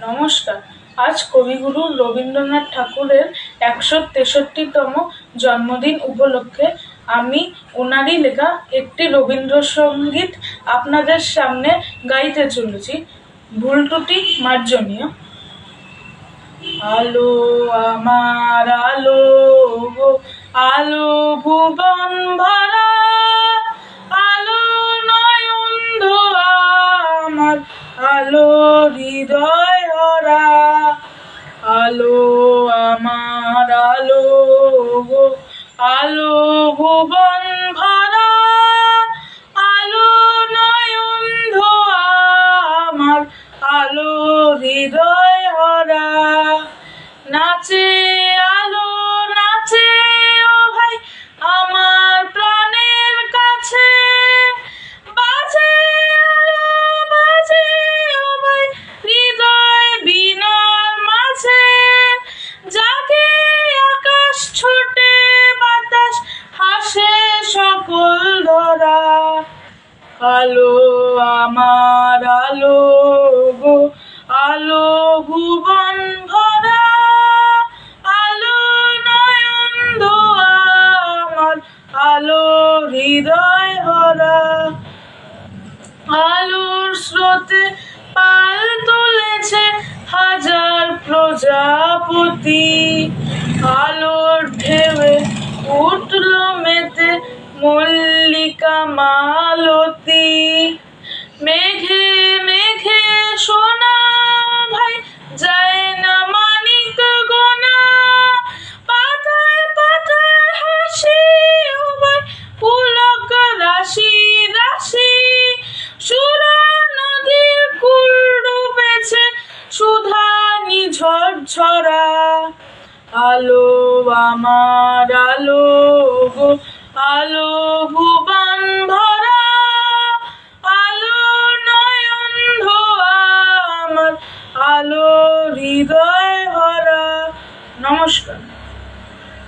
নমস্কার। আজ কবিগুরু রবীন্দ্রনাথ ঠাকুরের ১৬৩তম জন্মদিন উপলক্ষে আমি ওনারই লেখা একটি রবীন্দ্রসঙ্গীত আপনাদের সামনে গাইতে চলেছি। ভুল ত্রুটি মার্জনীয়। আলো আমার আলো গো, আলো ভুবন ভরা, আলো নয়ন ধোয়া আমার, আলো হৃদয় ভরা। আলো আমার আলো গো, আলো ভুবন ভরা, আলো নয়ন ধোয়া আমার, আলো হৃদয় ভরা। নাচে আলো নাচে ও ভাই আমার প্রাণের কাছে, বাজে আলো বাজে ও ভাই হৃদয় বীণার মাঝে। জাগে আকাশ ছোটে বাতাস হাসে সকল ধরা। আলো আমার আলো গো, আলো ভুবন ভরা, আলো নয়ন ধোয়া আমার, আলো হৃদয় ভরা। আলোর স্রোতে পাল তুলেছে হাজার প্রজাপতি, আলোর ঢেউয়ে উঠল মেতে মল্লিকা মালতী। মেঘে মেঘে সোনা ভাই যায় না মানিক গোনা, পাতায় পাতায় হাসি ও ভাই পুলক রাশি রাশি। সুরা নদীর কুল ডুবেছে সুধা নিঝর ঝরা। আলো আমার আলো গো, আলো ভুবন ভরা, আলো নয়ন ধোয়া আমার, আলো হৃদয়